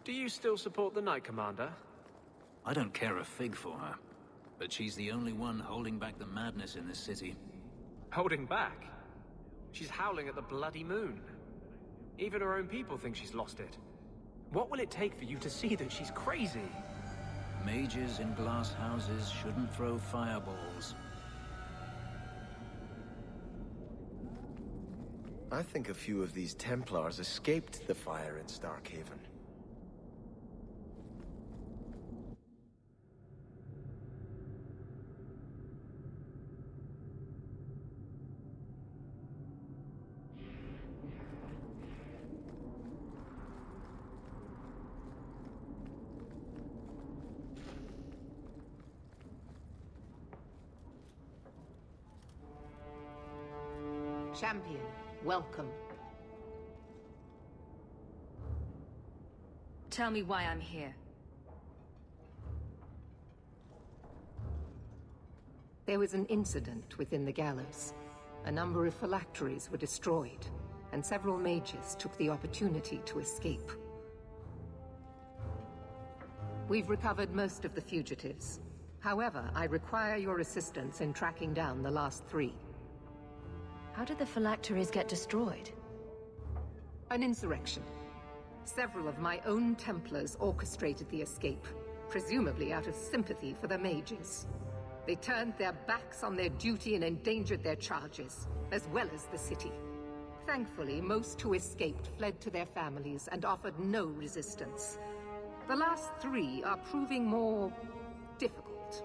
Do you still support the Knight Commander? I don't care a fig for her, but she's the only one holding back the madness in this city. Holding back? She's howling at the bloody moon. Even her own people think she's lost it. What will it take for you to see that she's crazy? Mages in glass houses shouldn't throw fireballs. I think a few of these Templars escaped the fire in Starkhaven. Champion, welcome. Tell me why I'm here. There was an incident within the gallows. A number of phylacteries were destroyed, and several mages took the opportunity to escape. We've recovered most of the fugitives. However, I require your assistance in tracking down the last 3. How did the phylacteries get destroyed? An insurrection. Several of my own Templars orchestrated the escape, presumably out of sympathy for the mages. They turned their backs on their duty and endangered their charges, as well as the city. Thankfully, most who escaped fled to their families and offered no resistance. The last 3 are proving more difficult.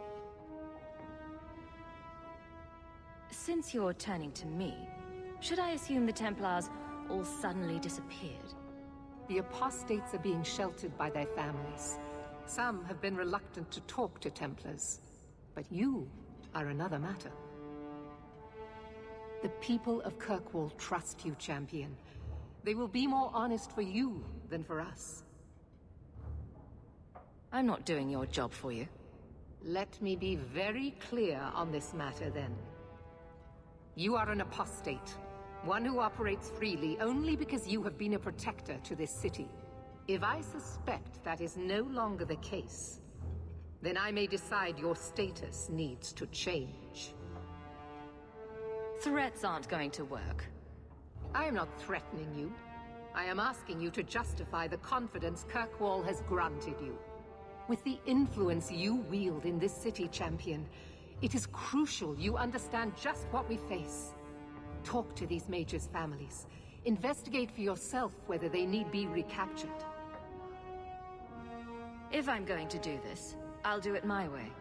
Since you're turning to me, should I assume the Templars all suddenly disappeared? The apostates are being sheltered by their families. Some have been reluctant to talk to Templars. But you are another matter. The people of Kirkwall trust you, Champion. They will be more honest for you than for us. I'm not doing your job for you. Let me be very clear on this matter, then. You are an apostate, one who operates freely only because you have been a protector to this city. If I suspect that is no longer the case, then I may decide your status needs to change. Threats aren't going to work. I am not threatening you. I am asking you to justify the confidence Kirkwall has granted you. With the influence you wield in this city, Champion, it is crucial you understand just what we face. Talk to these mages' families. Investigate for yourself whether they need be recaptured. If I'm going to do this, I'll do it my way.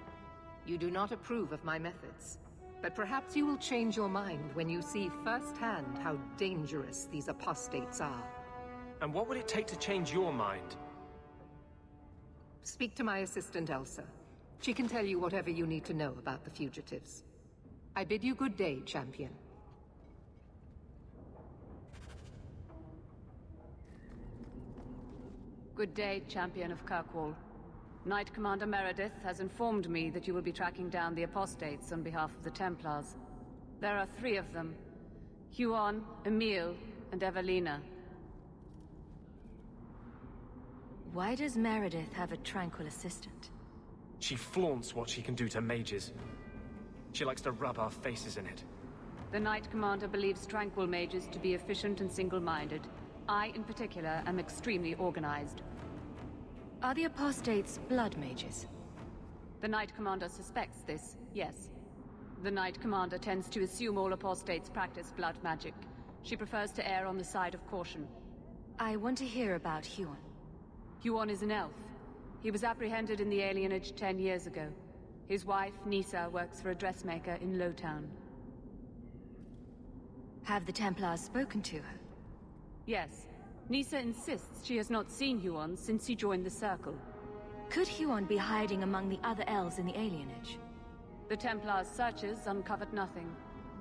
You do not approve of my methods, but perhaps you will change your mind when you see firsthand how dangerous these apostates are. And what would it take to change your mind? Speak to my assistant, Elsa. She can tell you whatever you need to know about the fugitives. I bid you good day, Champion. Good day, Champion of Kirkwall. Knight Commander Meredith has informed me that you will be tracking down the apostates on behalf of the Templars. There are 3 of them. Huon, Emil, and Evelina. Why does Meredith have a tranquil assistant? She flaunts what she can do to mages. She likes to rub our faces in it. The Knight Commander believes tranquil mages to be efficient and single-minded. I, in particular, am extremely organized. Are the apostates blood mages? The Knight Commander suspects this, yes. The Knight Commander tends to assume all apostates practice blood magic. She prefers to err on the side of caution. I want to hear about Huon. Huon is an elf. He was apprehended in the alienage 10 years ago. His wife, Nisa, works for a dressmaker in Lowtown. Have the Templars spoken to her? Yes. Nisa insists she has not seen Huon since he joined the Circle. Could Huon be hiding among the other elves in the alienage? The Templars' searches uncovered nothing.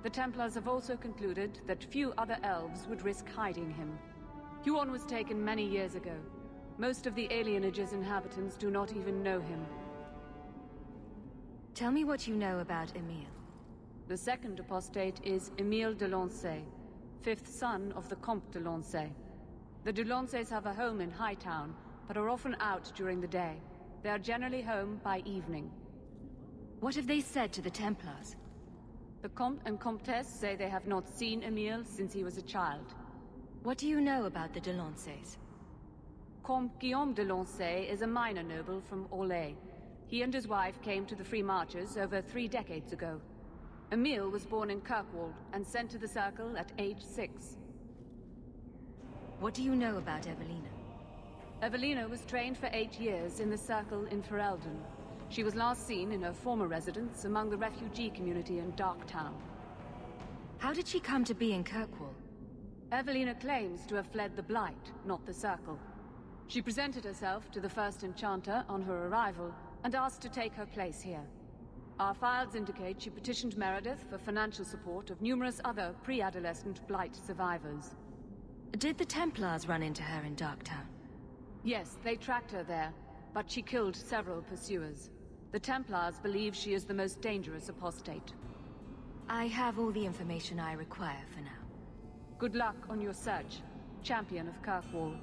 The Templars have also concluded that few other elves would risk hiding him. Huon was taken many years ago. Most of the alienage's inhabitants do not even know him. Tell me what you know about Emile. The second apostate is Emile de Lancey, 5th son of the Comte de Lancey. The de Lanceys have a home in Hightown, but are often out during the day. They are generally home by evening. What have they said to the Templars? The Comte and Comtesse say they have not seen Emile since he was a child. What do you know about the de Lancays? Comte Guillaume de Lancey is a minor noble from Orlais. He and his wife came to the Free Marches over 3 decades ago. Emile was born in Kirkwall and sent to the Circle at age 6. What do you know about Evelina? Evelina was trained for 8 years in the Circle in Ferelden. She was last seen in her former residence among the refugee community in Darktown. How did she come to be in Kirkwall? Evelina claims to have fled the Blight, not the Circle. She presented herself to the First Enchanter on her arrival and asked to take her place here. Our files indicate she petitioned Meredith for financial support of numerous other pre-adolescent Blight survivors. Did the Templars run into her in Darktown? Yes, they tracked her there, but she killed several pursuers. The Templars believe she is the most dangerous apostate. I have all the information I require for now. Good luck on your search, Champion of Kirkwall.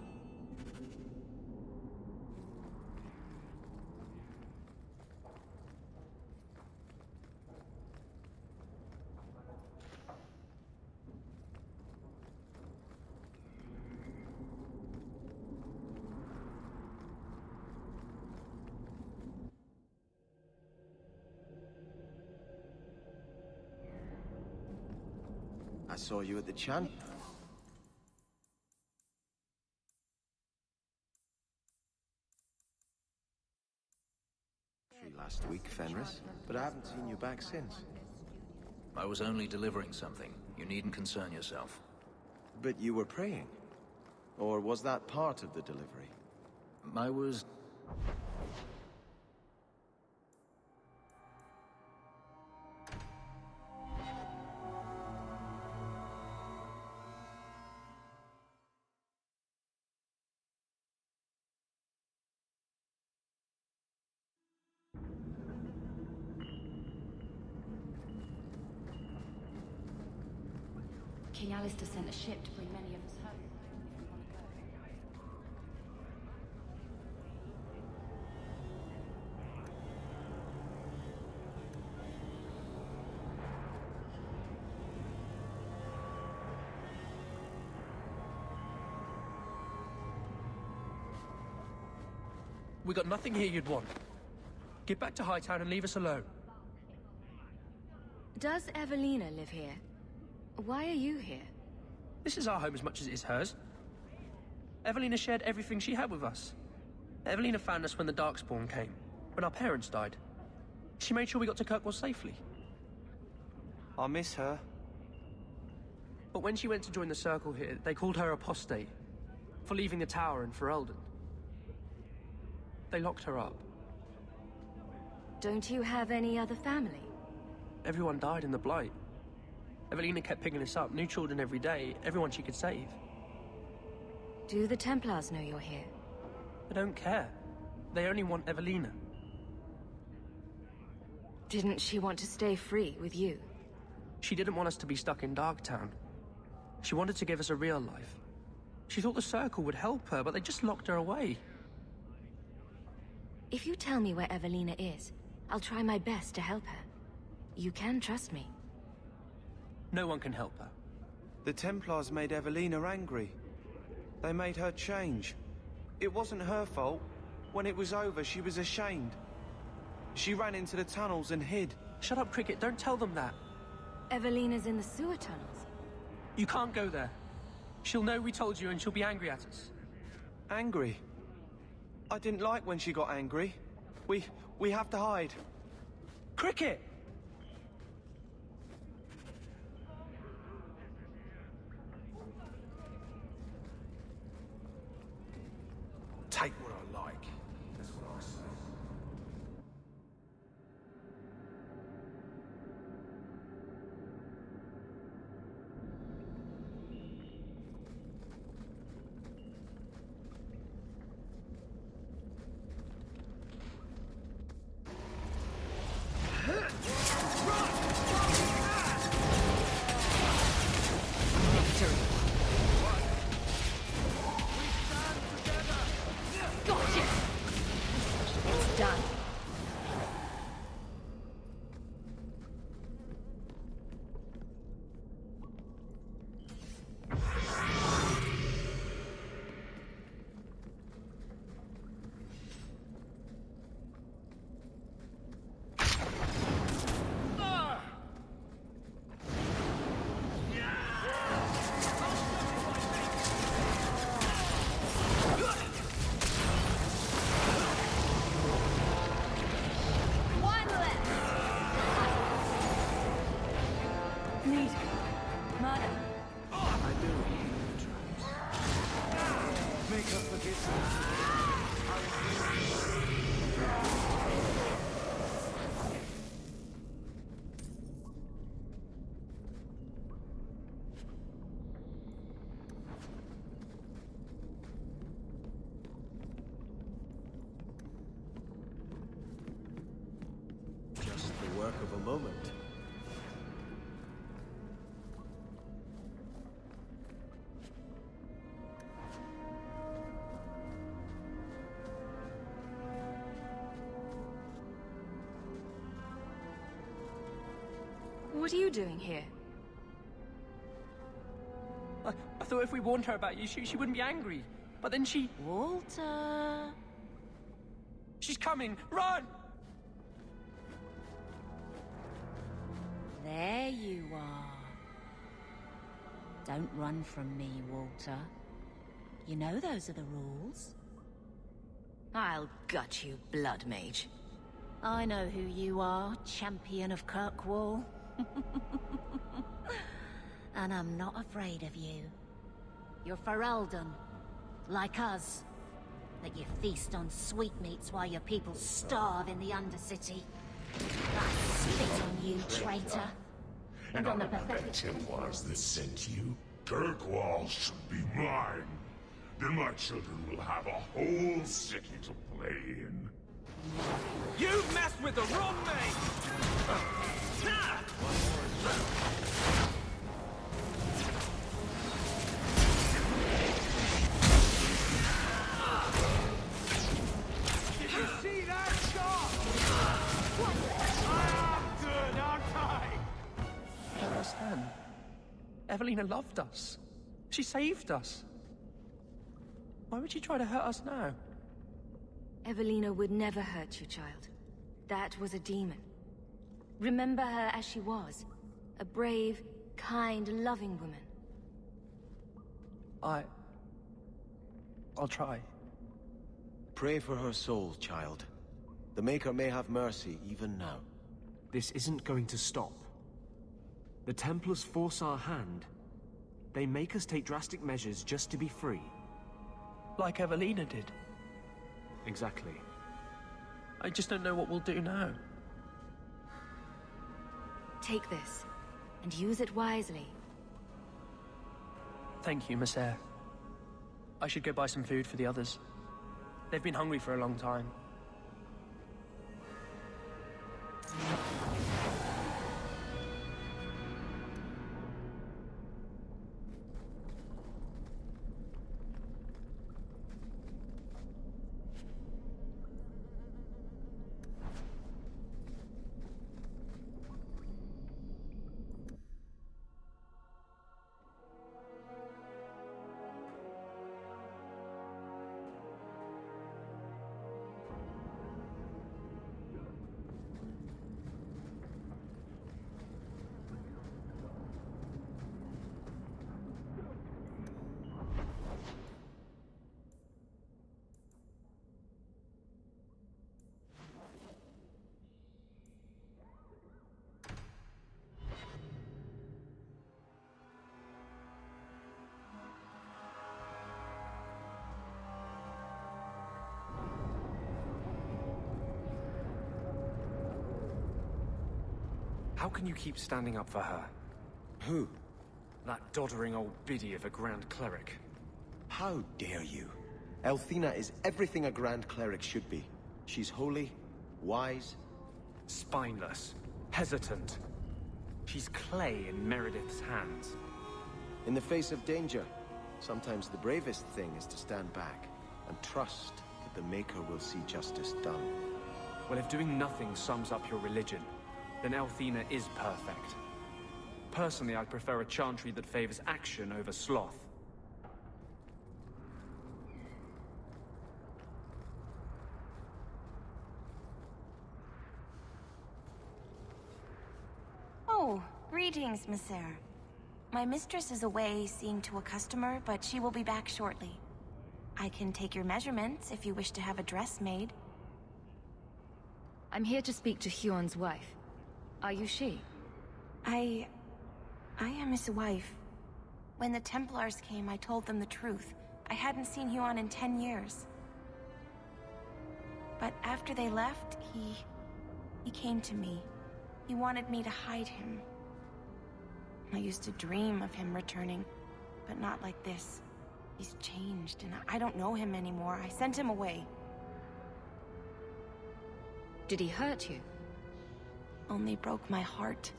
I saw you at the chant. Last week, Fenris, but I haven't seen you back since. I was only delivering something. You needn't concern yourself. But you were praying? Or was that part of the delivery? I was... King Alistair sent a ship to bring many of us home. If we want to go. We got nothing here you'd want. Get back to Hightown and leave us alone. Does Evelina live here? Why are you here? This is our home as much as it is hers. Evelina shared everything she had with us. Evelina found us when the Darkspawn came, when our parents died. She made sure we got to Kirkwall safely. I miss her. But when she went to join the Circle here, they called her apostate for leaving the tower in Ferelden. They locked her up. Don't you have any other family? Everyone died in the Blight. Evelina kept picking us up, new children every day, everyone she could save. Do the Templars know you're here? They don't care. They only want Evelina. Didn't she want to stay free with you? She didn't want us to be stuck in Darktown. She wanted to give us a real life. She thought the Circle would help her, but they just locked her away. If you tell me where Evelina is, I'll try my best to help her. You can trust me. No one can help her. The Templars made Evelina angry. They made her change. It wasn't her fault. When it was over, she was ashamed. She ran into the tunnels and hid. Shut up, Cricket. Don't tell them that. Evelina's in the sewer tunnels. You can't go there. She'll know we told you and she'll be angry at us. Angry? I didn't like when she got angry. We have to hide. Cricket! Take what I like. That's what I say. Go What are you doing here? I thought if we warned her about you, she wouldn't be angry. But then she... Walter... She's coming! Run! There you are. Don't run from me, Walter. You know those are the rules. I'll gut you, Blood Mage. I know who you are, champion of Kirkwall. And I'm not afraid of you. You're Ferelden, like us. That you feast on sweetmeats while your people starve in the Undercity. I spit on you, traitor. And on the pathetic Templars that sent you, Kirkwall should be mine. Then my children will have a whole city to play in. You messed with the wrong mate! Did you see that shot? I am good, aren't I? I don't understand. Evelina loved us. She saved us. Why would she try to hurt us now? Evelina would never hurt you, child. That was a demon. Remember her as she was. A brave, kind, loving woman. I'll try. Pray for her soul, child. The Maker may have mercy even now. This isn't going to stop. The Templars force our hand. They make us take drastic measures just to be free. Like Evelina did. Exactly. I just don't know what we'll do now. Take this, and use it wisely. Thank you, Miss Eyre. I should go buy some food for the others. They've been hungry for a long time. How can you keep standing up for her? Who? That doddering old biddy of a Grand Cleric. How dare you? Elthina is everything a Grand Cleric should be. She's holy, wise... Spineless. Hesitant. She's clay in Meredith's hands. In the face of danger, sometimes the bravest thing is to stand back and trust that the Maker will see justice done. Well, if doing nothing sums up your religion, then Elthina is perfect. Personally, I'd prefer a chantry that favors action over sloth. Oh, greetings, Miss Eyre. My mistress is away seeing to a customer, but she will be back shortly. I can take your measurements if you wish to have a dress made. I'm here to speak to Huon's wife. Are you she? I am his wife. When the Templars came, I told them the truth. I hadn't seen Huon in 10 years. But after they left, he came to me. He wanted me to hide him. I used to dream of him returning, but not like this. He's changed, and I don't know him anymore. I sent him away. Did he hurt you? Only broke my heart.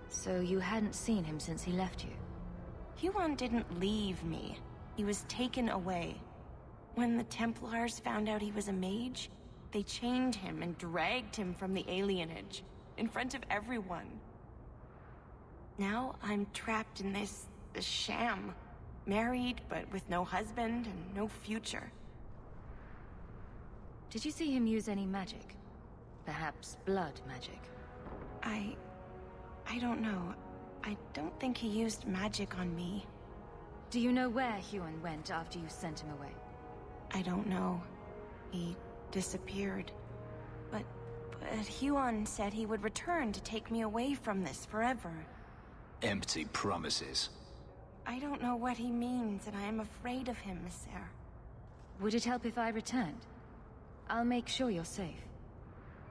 So you hadn't seen him since he left you? Huon didn't leave me. He was taken away. When the Templars found out he was a mage, they chained him and dragged him from the alienage. in front of everyone. Now I'm trapped in this sham. Married, but with no husband and no future. Did you see him use any magic? Perhaps blood magic? I don't know. I don't think he used magic on me. Do you know where Huon went after you sent him away? I don't know. He disappeared. But Huon said he would return to take me away from this forever. Empty promises. I don't know what he means, and I am afraid of him, Miss Sarah. Would it help if I returned? I'll make sure you're safe.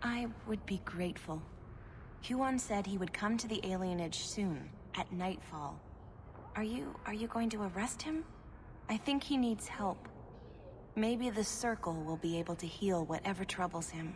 I would be grateful. Huon said he would come to the alienage soon, at nightfall. Are you going to arrest him? I think he needs help. Maybe the Circle will be able to heal whatever troubles him.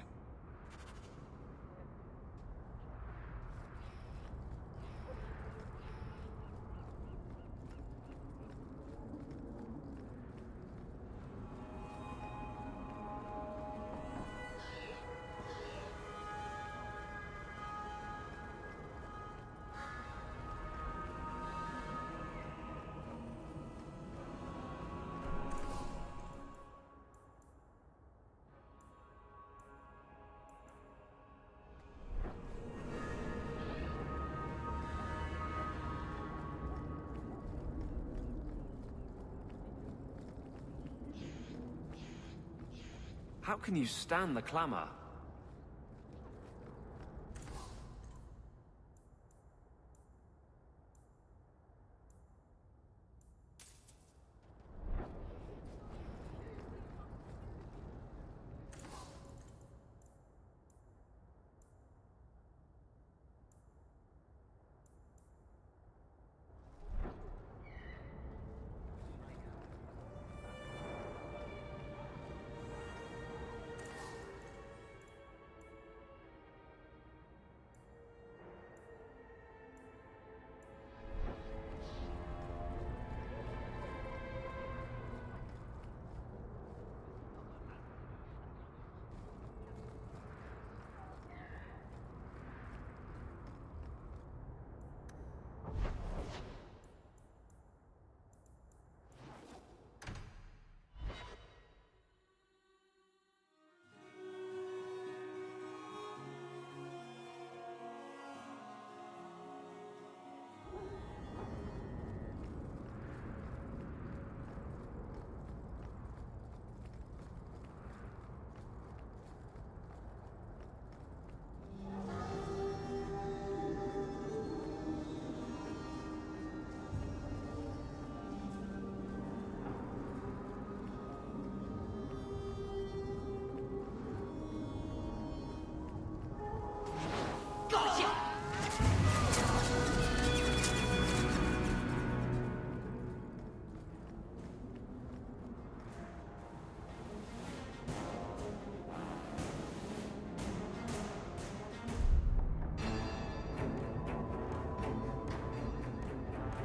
How can you stand the clamor?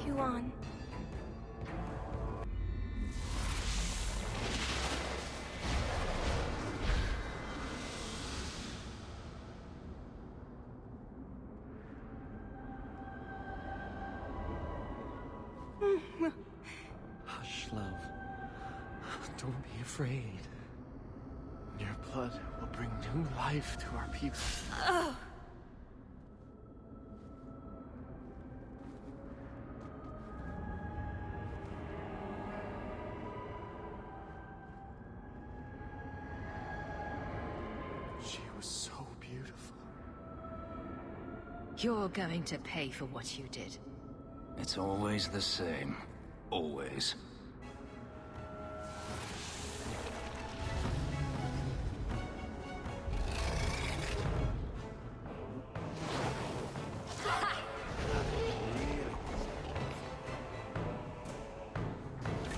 Huon. Hush, love. Don't be afraid. Your blood will bring new life to our people. Oh. She was so beautiful. You're going to pay for what you did. It's always the same. Always.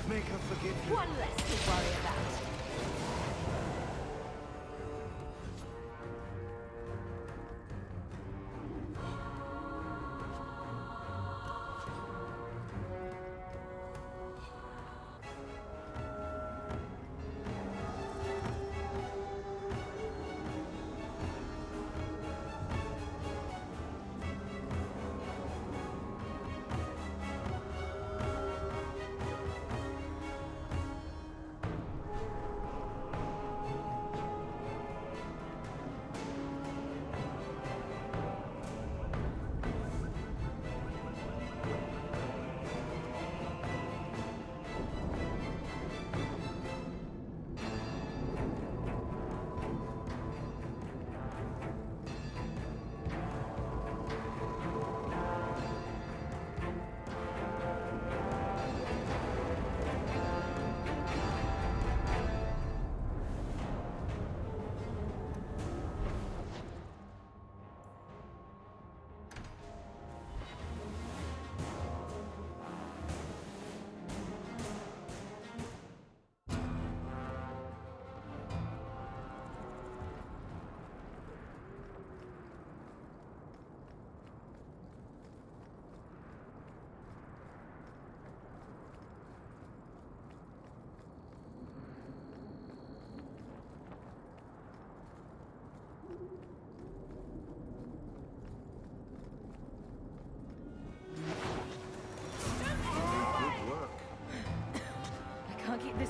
Make her forgive you. One less to worry about.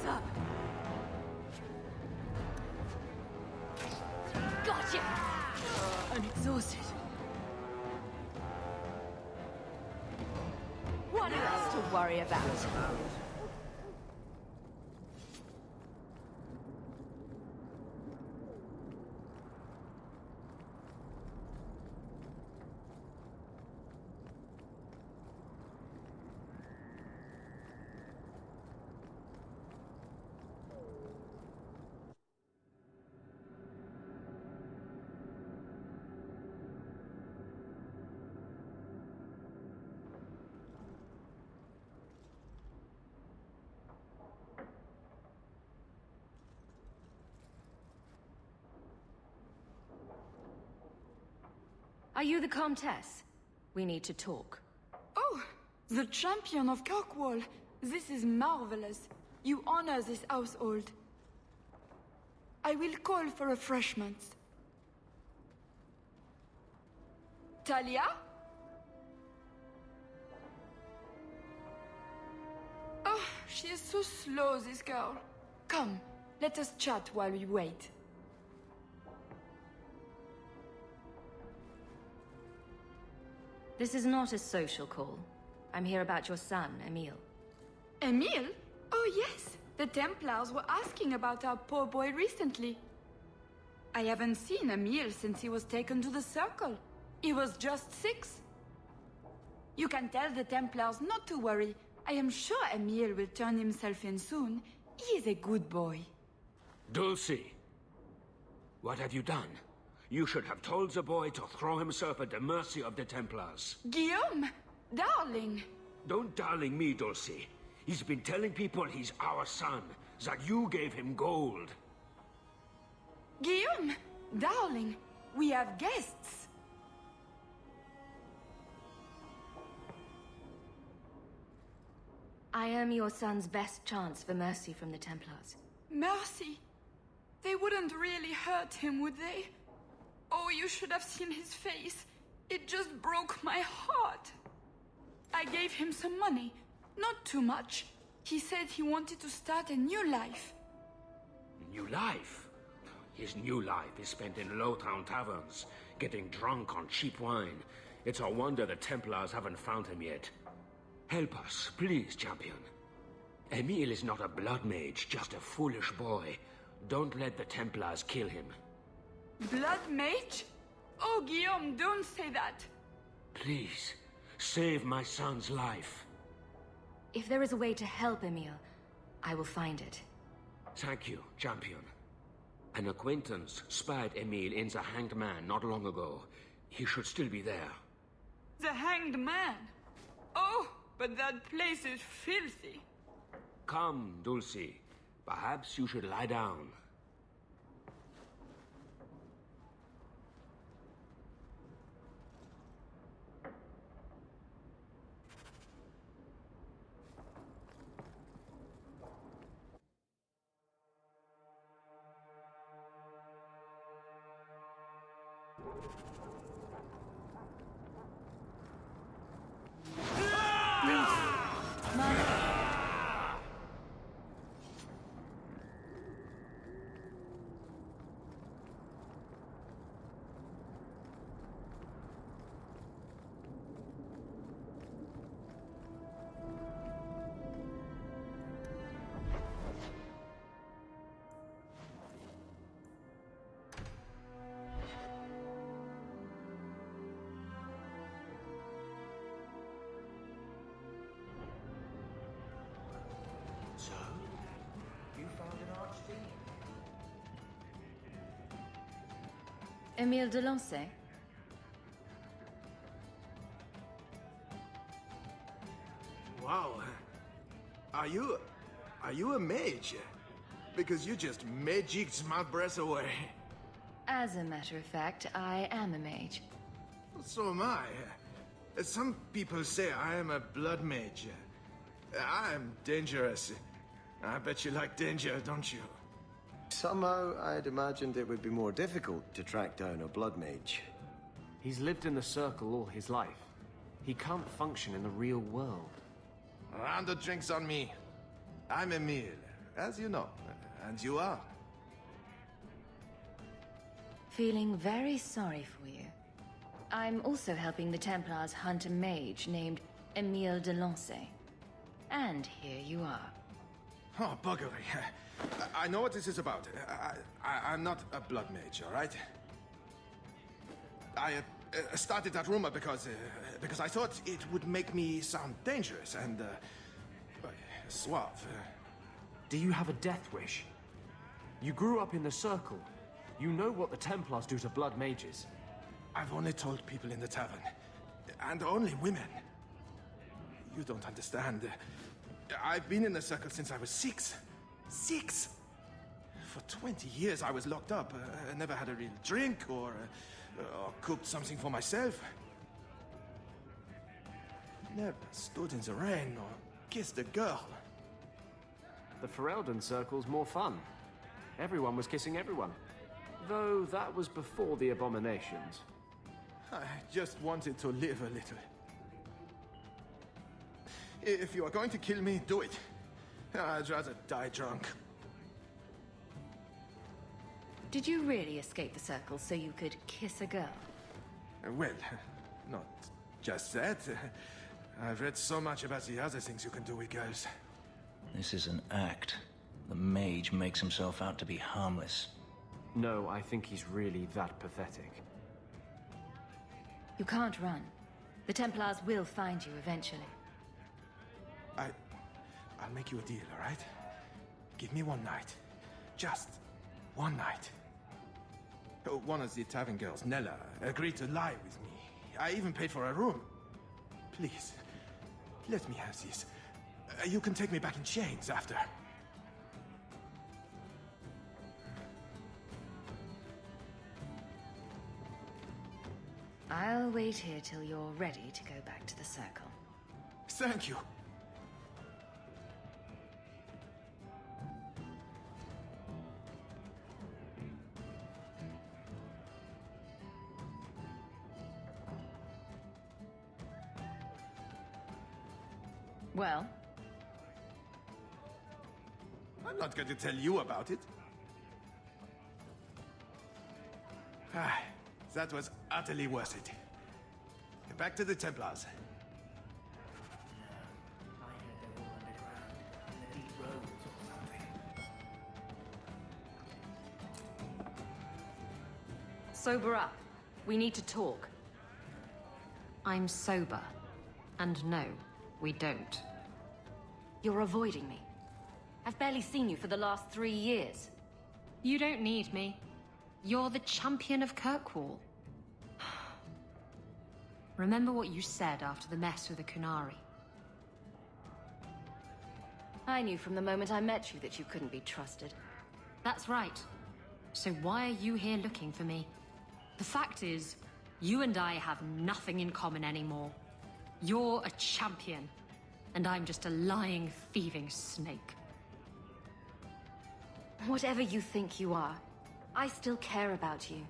this up. Gotcha! I'm exhausted. What else to worry about? Are you the Comtesse? We need to talk. Oh, the champion of Kirkwall. This is marvelous. You honor this household. I will call for refreshments. Talia? Oh, she is so slow, this girl. Come, let us chat while we wait. This is not a social call. I'm here about your son, Emile. Emile? Oh yes, the Templars were asking about our poor boy recently. I haven't seen Emile since he was taken to the Circle. He was just 6. You can tell the Templars not to worry. I am sure Emile will turn himself in soon. He is a good boy. Dulcie, what have you done? You should have told the boy to throw himself at the mercy of the Templars. Guillaume! Darling! Don't darling me, Dulcie. He's been telling people he's our son, that you gave him gold. Guillaume! Darling! We have guests! I am your son's best chance for mercy from the Templars. Mercy! They wouldn't really hurt him, would they? Oh, you should have seen his face. It just broke my heart. I gave him some money. Not too much. He said he wanted to start a new life. New life? His new life is spent in low-town taverns, getting drunk on cheap wine. It's a wonder the Templars haven't found him yet. Help us, please, champion. Emile is not a blood mage, just a foolish boy. Don't let the Templars kill him. Blood mage? Oh, Guillaume, don't say that. Please, save my son's life. If there is a way to help Emile, I will find it. Thank you, champion. An acquaintance spied Emile in the Hanged Man not long ago. He should still be there. The Hanged Man? Oh, but that place is filthy. Come, Dulcie. Perhaps you should lie down. So, you found an archdemon? Emile Delancey? Wow. Are you a mage? Because you just magicked my breath away. As a matter of fact, I am a mage. So am I. Some people say I am a blood mage. I'm dangerous. I bet you like danger, don't you? Somehow, I'd imagined it would be more difficult to track down a blood mage. He's lived in the Circle all his life. He can't function in the real world. Round of drinks on me. I'm Emile, as you know, and you are. Feeling very sorry for you. I'm also helping the Templars hunt a mage named Emile de Lancey. And here you are. Oh, buggery. I know what this is about. I'm not a blood mage, all right? I started that rumor because I thought it would make me sound dangerous and suave. Do you have a death wish? You grew up in the Circle. You know what the Templars do to blood mages. I've only told people in the tavern, and only women. You don't understand. I've been in the Circle since I was 6. 6! For 20 years I was locked up. I never had a real drink or cooked something for myself. Never stood in the rain or kissed a girl. The Ferelden Circle's more fun. Everyone was kissing everyone. Though that was before the abominations. I just wanted to live a little. If you are going to kill me, do it. I'd rather die drunk. Did you really escape the Circle so you could kiss a girl? Well, not just that. I've read so much about the other things you can do with girls. This is an act. The mage makes himself out to be harmless. No, I think he's really that pathetic. You can't run. The Templars will find you eventually. I'll make you a deal, all right? Give me one night. Just one night. One of the tavern girls, Nella, agreed to lie with me. I even paid for a room. Please, let me have this. You can take me back in chains after. I'll wait here till you're ready to go back to the Circle. Thank you. Well? I'm not going to tell you about it. That was utterly worth it. Back to the Templars. Sober up. We need to talk. I'm sober. And no, we don't. You're avoiding me. I've barely seen you for the last 3 years. You don't need me. You're the champion of Kirkwall. Remember what you said after the mess with the Kunari. I knew from the moment I met you that you couldn't be trusted. That's right. So why are you here looking for me? The fact is, you and I have nothing in common anymore. You're a champion, and I'm just a lying, thieving snake. Whatever you think you are, I still care about you.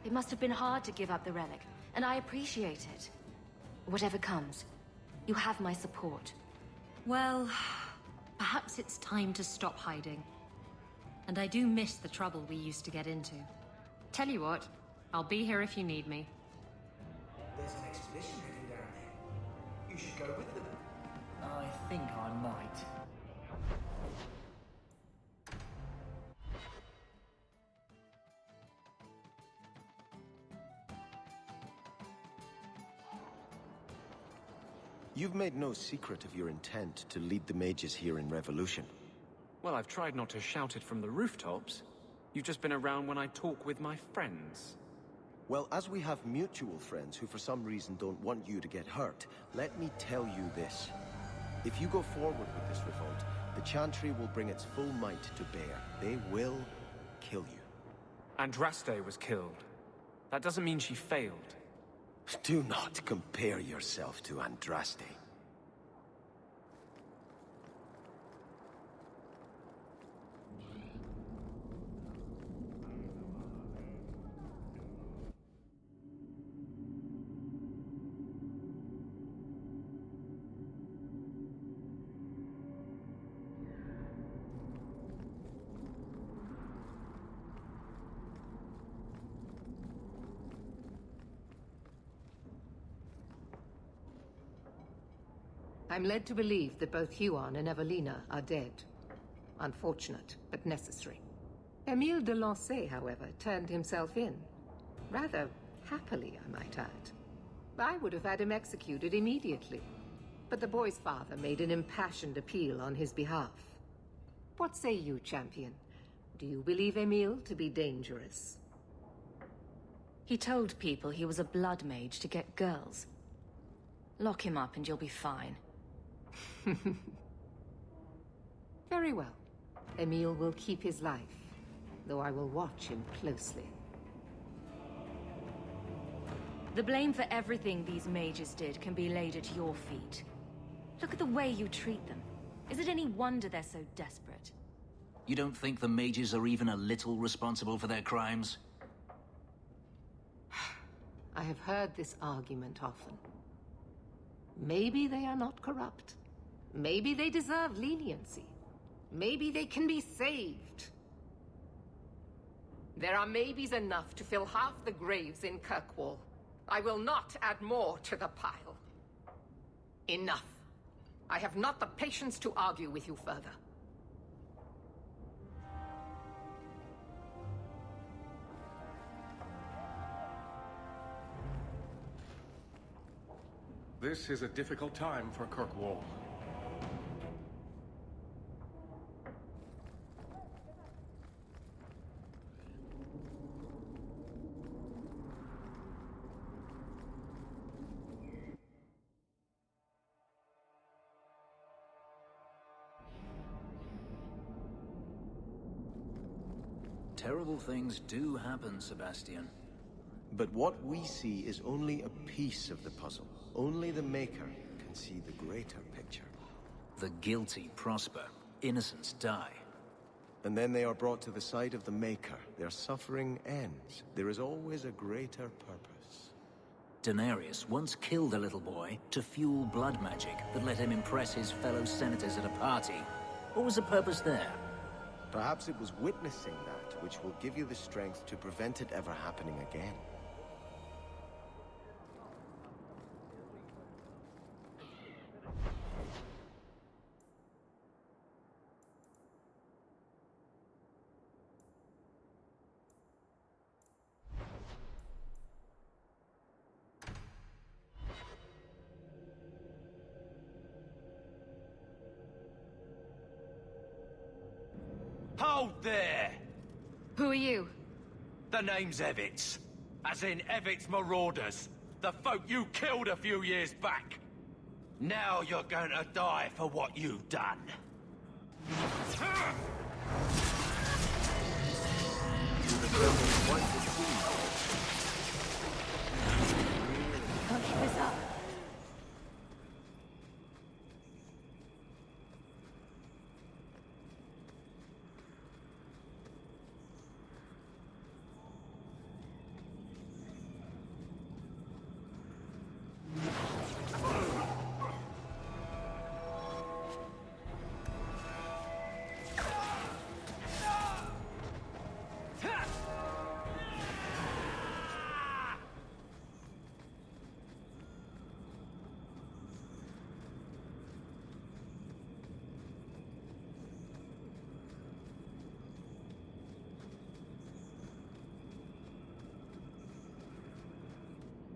It must have been hard to give up the relic, and I appreciate it. Whatever comes, you have my support. Well, perhaps it's time to stop hiding. And I do miss the trouble we used to get into. Tell you what, I'll be here if you need me. There's an expedition heading down there. You should go with them. I think I might. You've made no secret of your intent to lead the mages here in Revolution. Well, I've tried not to shout it from the rooftops. You've just been around when I talk with my friends. Well, as we have mutual friends who for some reason don't want you to get hurt, let me tell you this. If you go forward with this revolt, the Chantry will bring its full might to bear. They will kill you. Andraste was killed. That doesn't mean she failed. Do not compare yourself to Andraste. I'm led to believe that both Huon and Evelina are dead. Unfortunate, but necessary. Emile de Lancey, however, turned himself in. Rather happily, I might add. I would have had him executed immediately. But the boy's father made an impassioned appeal on his behalf. What say you, champion? Do you believe Emile to be dangerous? He told people he was a blood mage to get girls. Lock him up and you'll be fine. Very well. Emile will keep his life, though I will watch him closely. The blame for everything these mages did can be laid at your feet. Look at the way you treat them. Is it any wonder they're so desperate? You don't think the mages are even a little responsible for their crimes? I have heard this argument often. Maybe they are not corrupt. Maybe they deserve leniency. Maybe they can be saved. There are maybes enough to fill half the graves in Kirkwall. I will not add more to the pile. Enough. I have not the patience to argue with you further. This is a difficult time for Kirkwall. Terrible things do happen, Sebastian. But what we see is only a piece of the puzzle. Only the Maker can see the greater picture. The guilty prosper. Innocents die. And then they are brought to the side of the Maker. Their suffering ends. There is always a greater purpose. Daenerys once killed a little boy to fuel blood magic that let him impress his fellow senators at a party. What was the purpose there? Perhaps it was witnessing that which will give you the strength to prevent it ever happening again. Hold there! Who are you? The name's Evitz. As in Evitz Marauders. The folk you killed a few years back. Now you're going to die for what you've done. Can't keep this up.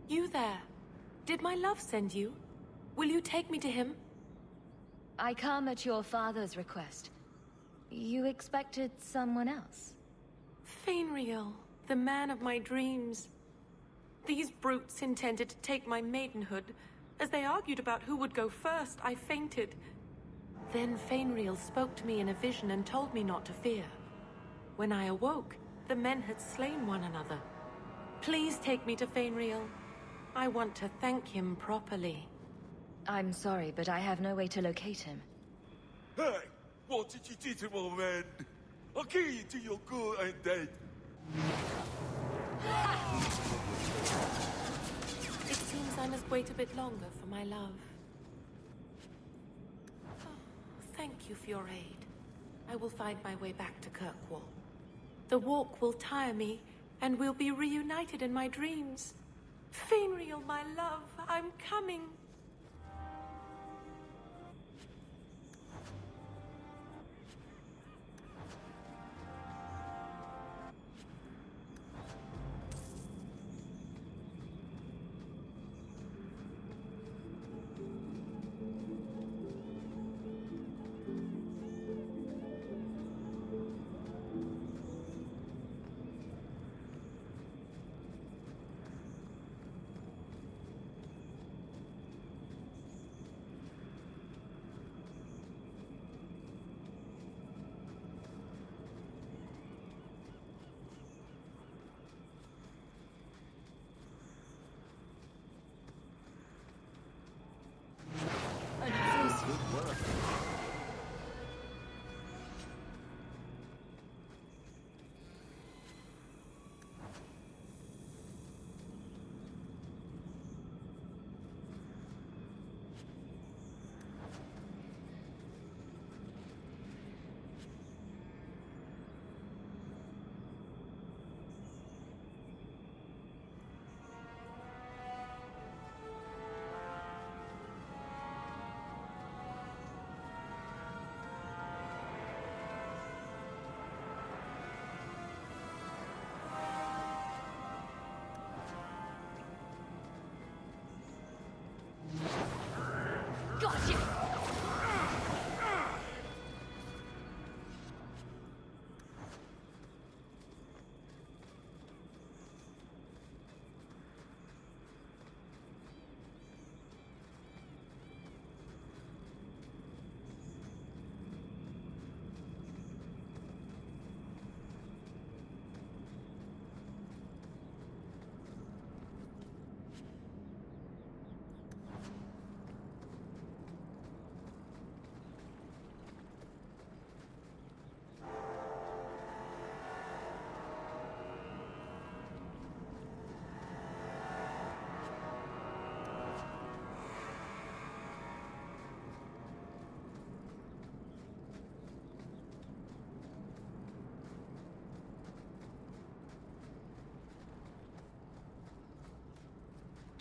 You there. Did my love send you? Will you take me to him? I come at your father's request. You expected someone else? Fainriel, the man of my dreams. These brutes intended to take my maidenhood. As they argued about who would go first, I fainted. Then Fainriel spoke to me in a vision and told me not to fear. When I awoke, the men had slain one another. Please take me to Fainriel. I want to thank him properly. I'm sorry, but I have no way to locate him. Hey, what did you do to my man? I'll kill you till you're good and dead. It seems I must wait a bit longer for my love. Thank you for your aid. I will find my way back to Kirkwall. The walk will tire me, and we'll be reunited in my dreams. Fainriel, my love, I'm coming.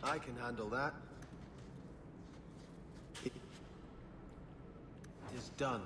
I can handle that. It is done.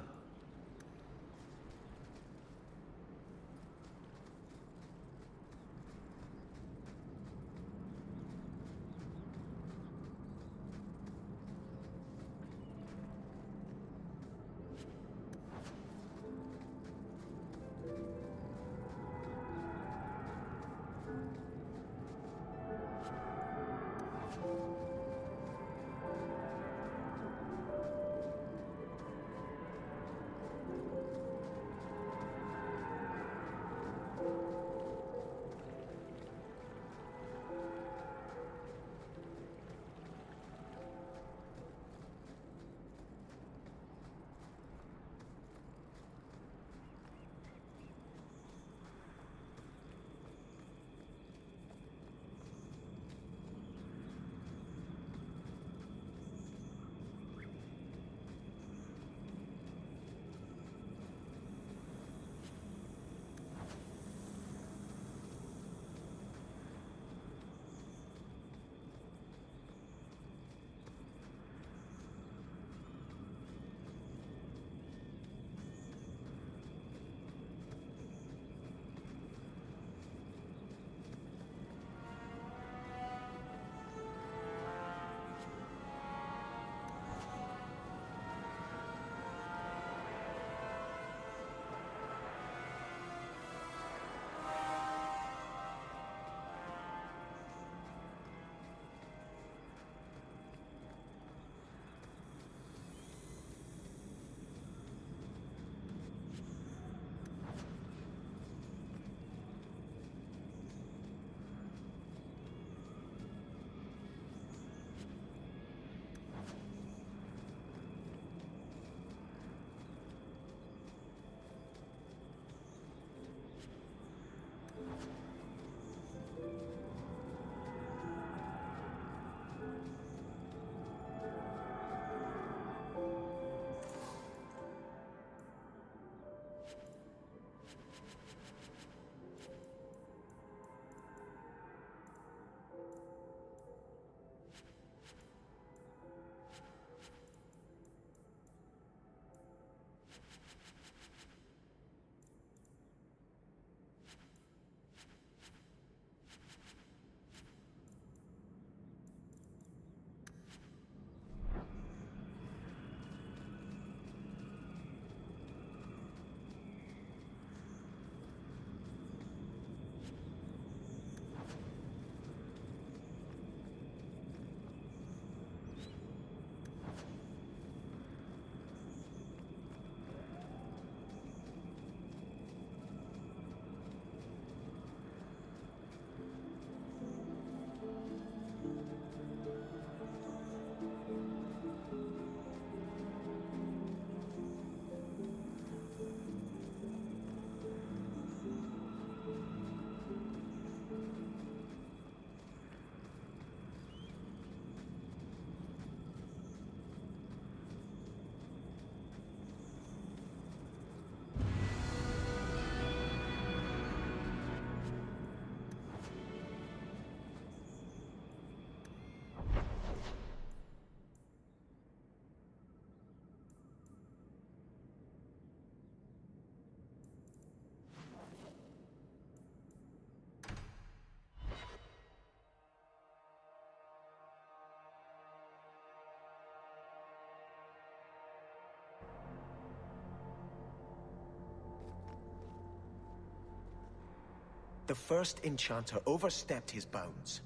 The first enchanter overstepped his bounds.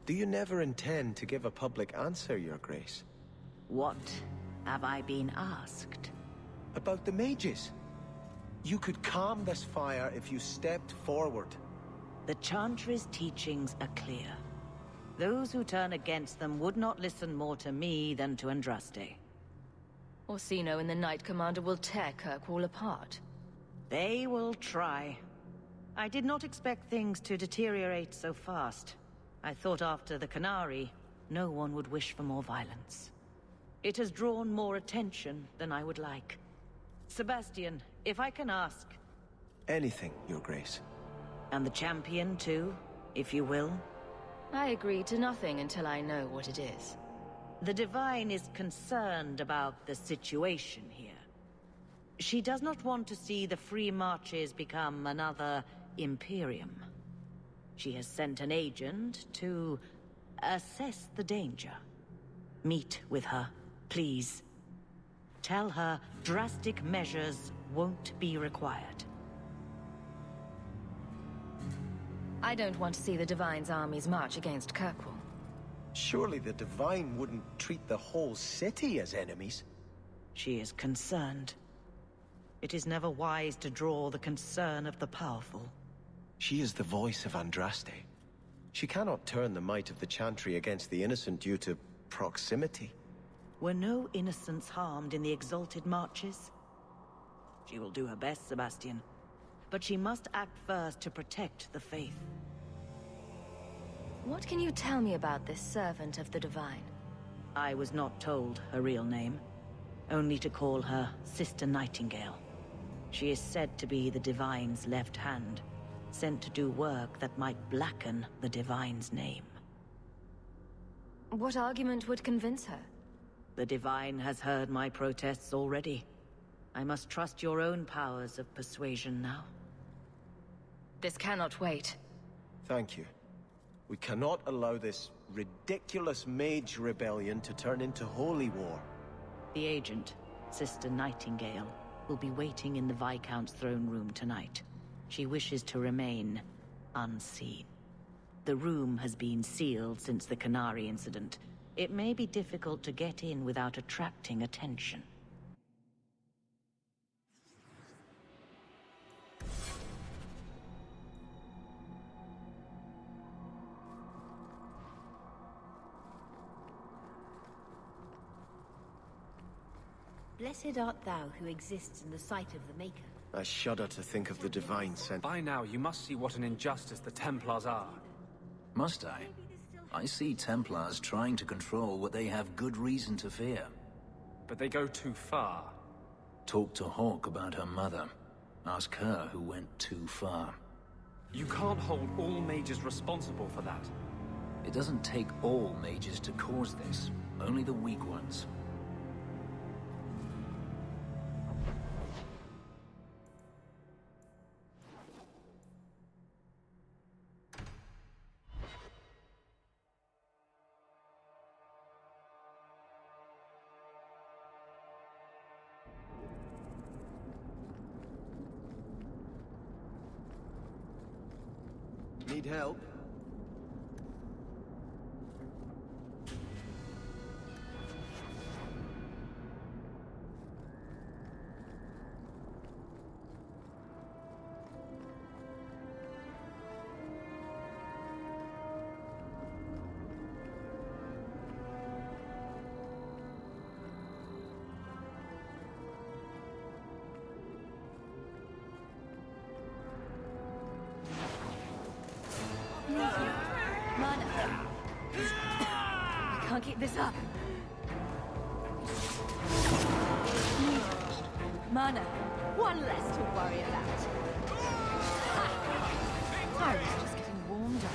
Do you never intend to give a public answer, Your Grace? What have I been asked? About the mages. You could calm this fire if you stepped forward. The Chantry's teachings are clear. Those who turn against them would not listen more to me than to Andraste. Orsino and the Knight Commander will tear Kirkwall apart. They will try. I did not expect things to deteriorate so fast. I thought after the Canary, no one would wish for more violence. It has drawn more attention than I would like. Sebastian, if I can ask... Anything, Your Grace. And the champion too, if you will. I agree to nothing until I know what it is. The Divine is concerned about the situation here. She does not want to see the Free Marches become another Imperium. She has sent an agent to assess the danger. Meet with her, please. Tell her drastic measures won't be required. I don't want to see the Divine's armies march against Kirkwall. Surely the Divine wouldn't treat the whole city as enemies. She is concerned. It is never wise to draw the concern of the powerful. She is the voice of Andraste. She cannot turn the might of the Chantry against the innocent due to proximity. Were no innocents harmed in the Exalted Marches? She will do her best, Sebastian. But she must act first to protect the faith. What can you tell me about this servant of the Divine? I was not told her real name. Only to call her Sister Nightingale. She is said to be the Divine's left hand, sent to do work that might blacken the Divine's name. What argument would convince her? The Divine has heard my protests already. I must trust your own powers of persuasion now. This cannot wait. Thank you. We cannot allow this ridiculous mage rebellion to turn into holy war. The agent, Sister Nightingale, will be waiting in the Viscount's throne room tonight. She wishes to remain unseen. The room has been sealed since the Canary incident. It may be difficult to get in without attracting attention. Blessed art thou who exists in the sight of the Maker. I shudder to think of the Divine sent. By now, you must see what an injustice the Templars are. Must I? I see Templars trying to control what they have good reason to fear. But they go too far. Talk to Hawke about her mother. Ask her who went too far. You can't hold all mages responsible for that. It doesn't take all mages to cause this, only the weak ones. Need help? Mana! I can't keep this up. Mana, one less to worry about. I was just getting warmed up.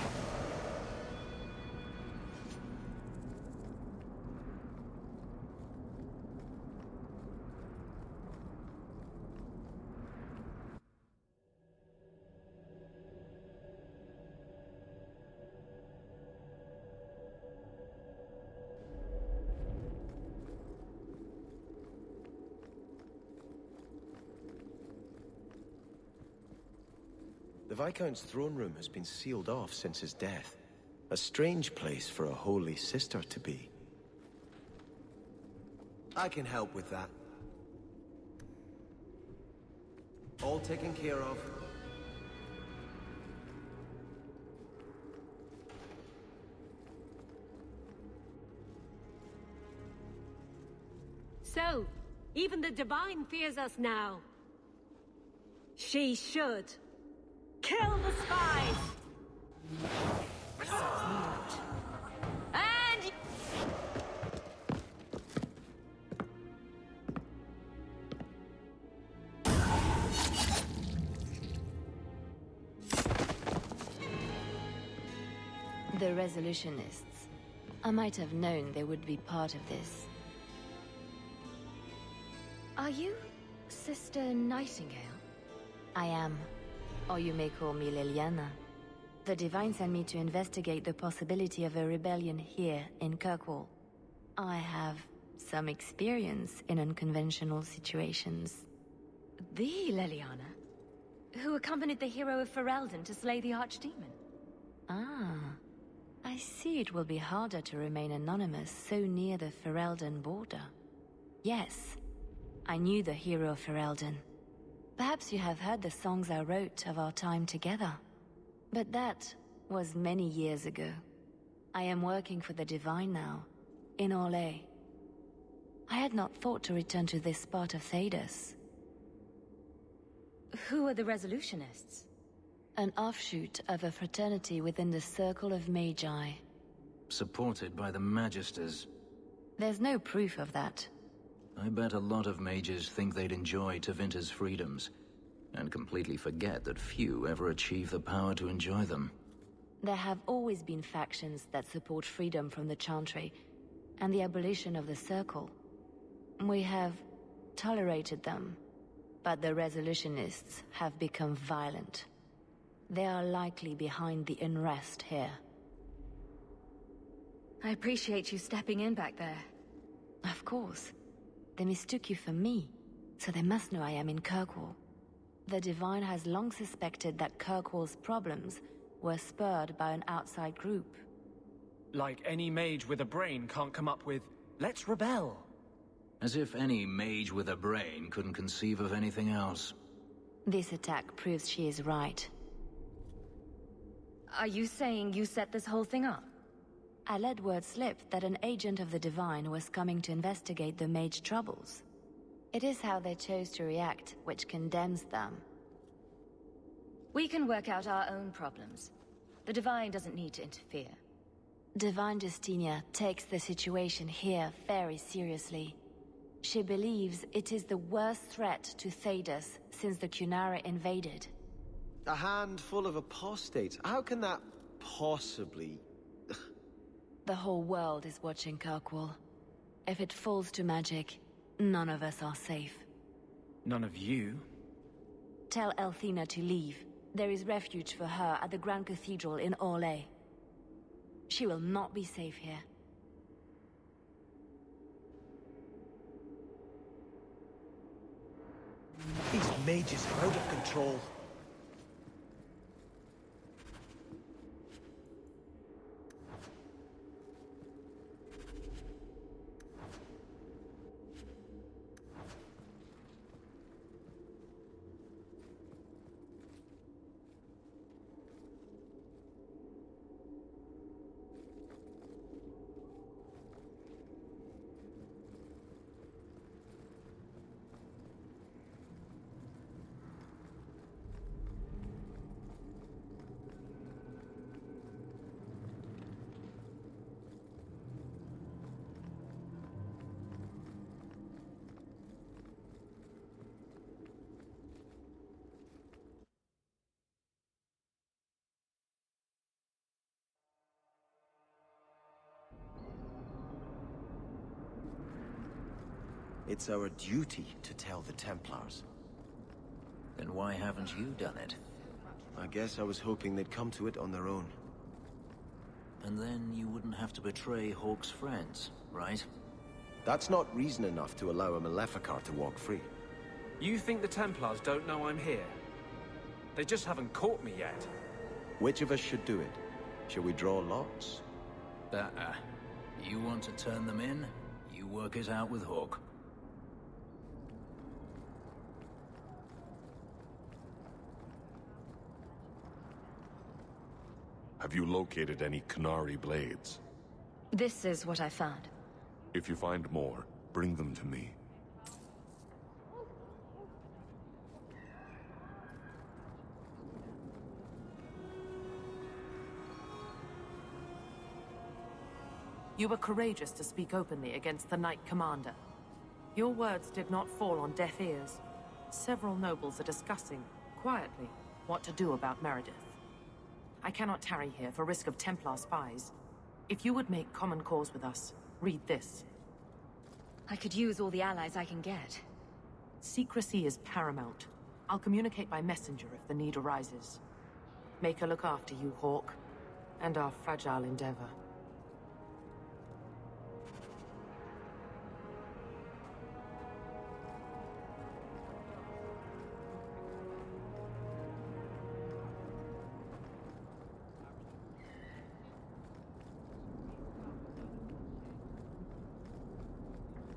The Viscount's throne room has been sealed off since his death. A strange place for a holy sister to be. I can help with that. All taken care of. So, even the Divine fears us now. She should. Kill the spies! And... The Resolutionists. I might have known they would be part of this. Are you Sister Nightingale? I am. Or you may call me Liliana. The Divine sent me to investigate the possibility of a rebellion here in Kirkwall. I have some experience in unconventional situations. The Liliana? Who accompanied the hero of Ferelden to slay the Archdemon? Ah. I see it will be harder to remain anonymous so near the Ferelden border. Yes, I knew the hero of Ferelden. Perhaps you have heard the songs I wrote of our time together. But that was many years ago. I am working for the Divine now, in Orlais. I had not thought to return to this part of Thedas. Who are the Resolutionists? An offshoot of a fraternity within the Circle of Magi. Supported by the Magisters. There's no proof of that. I bet a lot of mages think they'd enjoy Tevinter's freedoms, and completely forget that few ever achieve the power to enjoy them. There have always been factions that support freedom from the Chantry, and the abolition of the Circle. We have tolerated them, but the Resolutionists have become violent. They are likely behind the unrest here. I appreciate you stepping in back there. Of course. They mistook you for me, so they must know I am in Kirkwall. The Divine has long suspected that Kirkwall's problems were spurred by an outside group. Like any mage with a brain can't come up with, "Let's rebel." As if any mage with a brain couldn't conceive of anything else. This attack proves she is right. Are you saying you set this whole thing up? I let word slip that an agent of the Divine was coming to investigate the mage troubles. It is how they chose to react which condemns them. We can work out our own problems. The Divine doesn't need to interfere. Divine Justinia takes the situation here very seriously. She believes it is the worst threat to Thedas since the Qunari invaded. A handful of apostates? How can that possibly... The whole world is watching Kirkwall. If it falls to magic, none of us are safe. None of you? Tell Elthina to leave. There is refuge for her at the Grand Cathedral in Orlais. She will not be safe here. These mages are out of control. It's our duty to tell the Templars. Then why haven't you done it? I guess I was hoping they'd come to it on their own. And then you wouldn't have to betray Hawke's friends, right? That's not reason enough to allow a Maleficar to walk free. You think the Templars don't know I'm here? They just haven't caught me yet. Which of us should do it? Shall we draw lots? You want to turn them in? You work it out with Hawke. Have you located any Qunari blades? This is what I found. If you find more, bring them to me. You were courageous to speak openly against the Knight Commander. Your words did not fall on deaf ears. Several nobles are discussing, quietly, what to do about Meredith. I cannot tarry here for risk of Templar spies. If you would make common cause with us, read this. I could use all the allies I can get. Secrecy is paramount. I'll communicate by messenger if the need arises. Make her look after you, Hawk, and our fragile endeavor.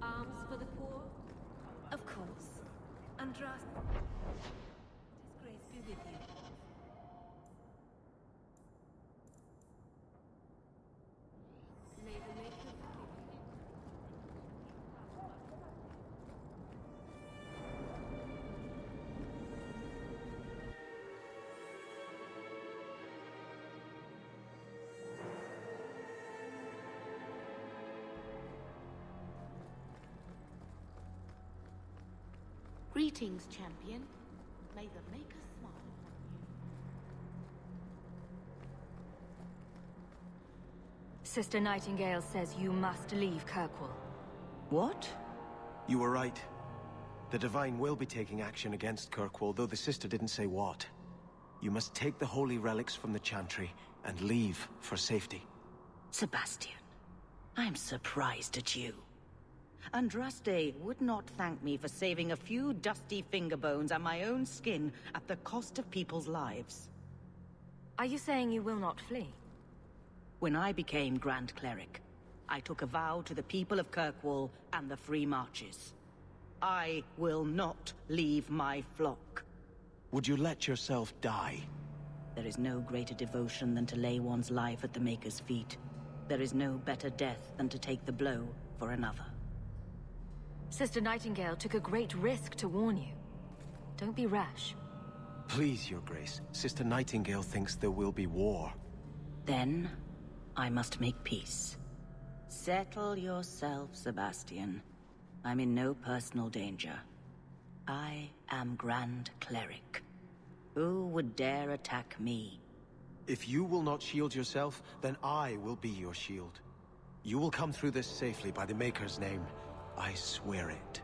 Arms for the poor? Of course. Andras... His grace be with you. May the Maker forgive you. Greetings, champion. May the Maker smile upon you. Sister Nightingale says you must leave Kirkwall. What? You were right. The Divine will be taking action against Kirkwall, though the sister didn't say what. You must take the holy relics from the Chantry and leave for safety. Sebastian, I'm surprised at you. Andraste would not thank me for saving a few dusty finger bones and my own skin at the cost of people's lives. Are you saying you will not flee? When I became Grand Cleric, I took a vow to the people of Kirkwall and the Free Marches. I will not leave my flock. Would you let yourself die? There is no greater devotion than to lay one's life at the Maker's feet. There is no better death than to take the blow for another. Sister Nightingale took a great risk to warn you. Don't be rash. Please, Your Grace. Sister Nightingale thinks there will be war. Then, I must make peace. Settle yourself, Sebastian. I'm in no personal danger. I am Grand Cleric. Who would dare attack me? If you will not shield yourself, then I will be your shield. You will come through this safely by the Maker's name. I swear it.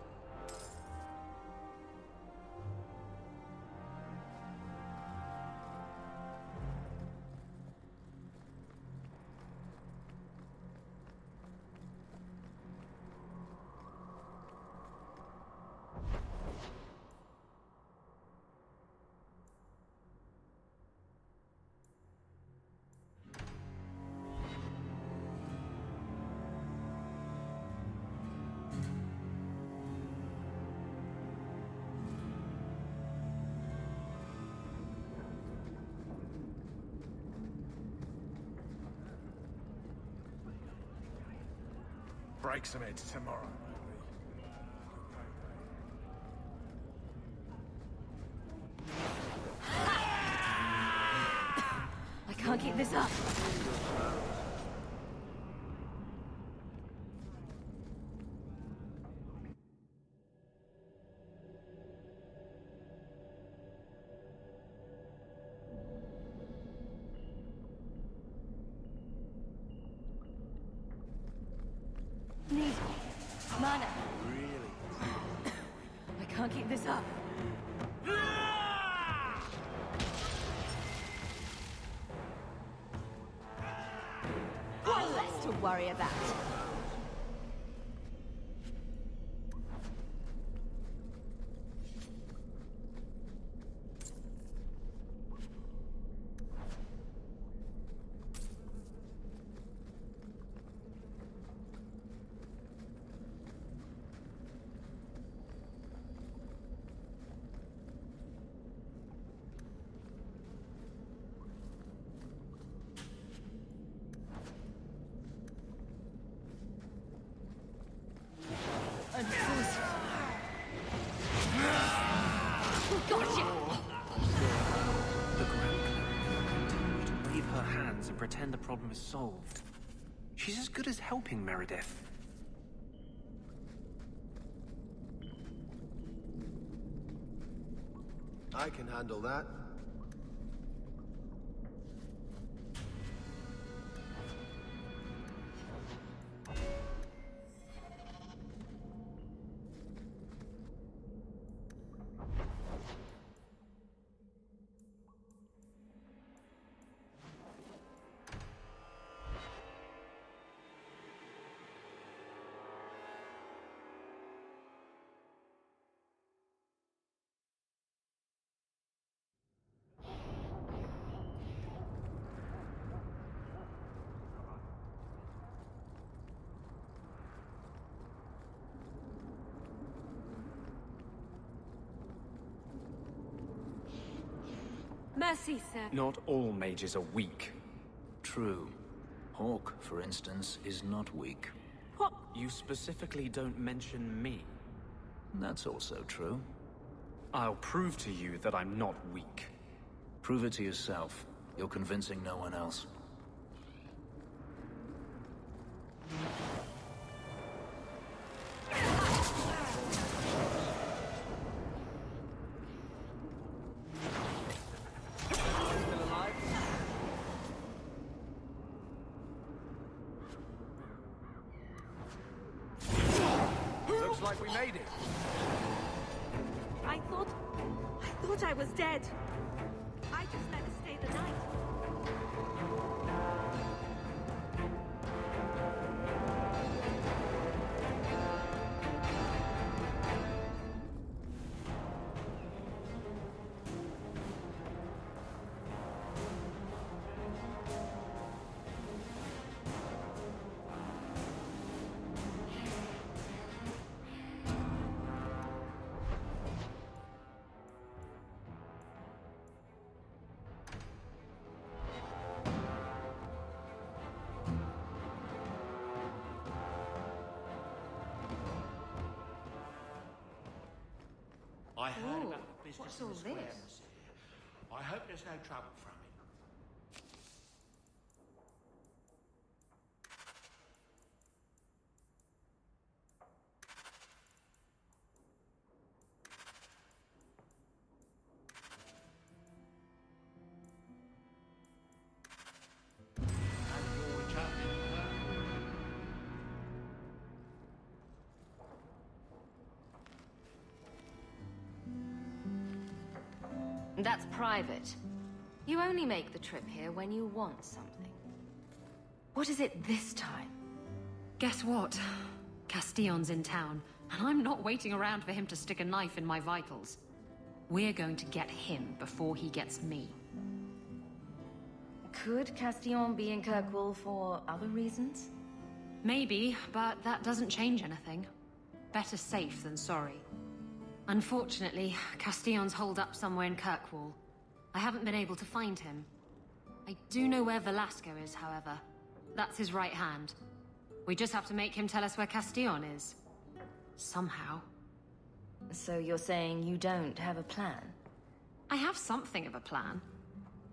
Break some heads tomorrow. I can't keep this up. Need mana. Really? I can't keep this up. Less to worry about. Gotcha! The Grand Cleric will continue to wave her hands and pretend the problem is solved. She's as good as helping Meredith. I can handle that. Mercy, sir. Not all mages are weak. True. Hawk, for instance, is not weak. What? You specifically don't mention me. That's also true. I'll prove to you that I'm not weak. Prove it to yourself. You're convincing no one else. Looks like we made it. I thought I was dead. I just let her stay the night. I heard Ooh, about the business what's in all the square, this? monsieur. I hope there's no trouble from it. And you're returning her? That's private. You only make the trip here when you want something. What is it this time? Guess what? Castillon's in town, and I'm not waiting around for him to stick a knife in my vitals. We're going to get him before he gets me. Could Castillon be in Kirkwall for other reasons? Maybe, but that doesn't change anything. Better safe than sorry. Unfortunately, Castillon's holed up somewhere in Kirkwall. I haven't been able to find him. I do know where Velasco is, however. That's his right hand. We just have to make him tell us where Castillon is. Somehow. So you're saying you don't have a plan? I have something of a plan.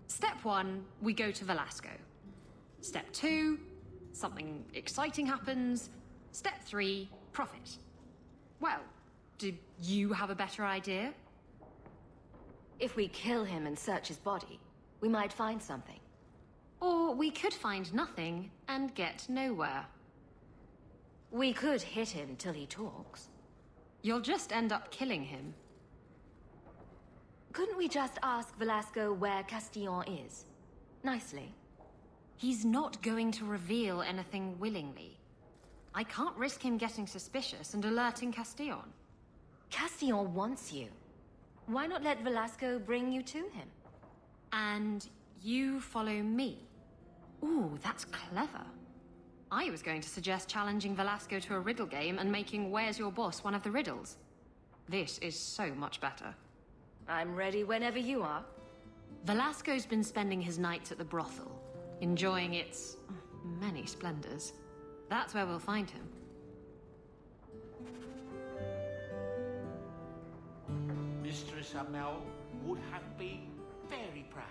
Step 1, we go to Velasco. Step 2, something exciting happens. Step 3, profit. Well, do you have a better idea? If we kill him and search his body, we might find something. Or we could find nothing and get nowhere. We could hit him till he talks. You'll just end up killing him. Couldn't we just ask Velasco where Castillon is? Nicely. He's not going to reveal anything willingly. I can't risk him getting suspicious and alerting Castillon. Castillon wants you. Why not let Velasco bring you to him? And you follow me. Ooh, that's clever. I was going to suggest challenging Velasco to a riddle game and making Where's Your Boss one of the riddles. This is so much better. I'm ready whenever you are. Velasco's been spending his nights at the brothel, enjoying its many splendors. That's where we'll find him. Mistress Amel would have been very proud.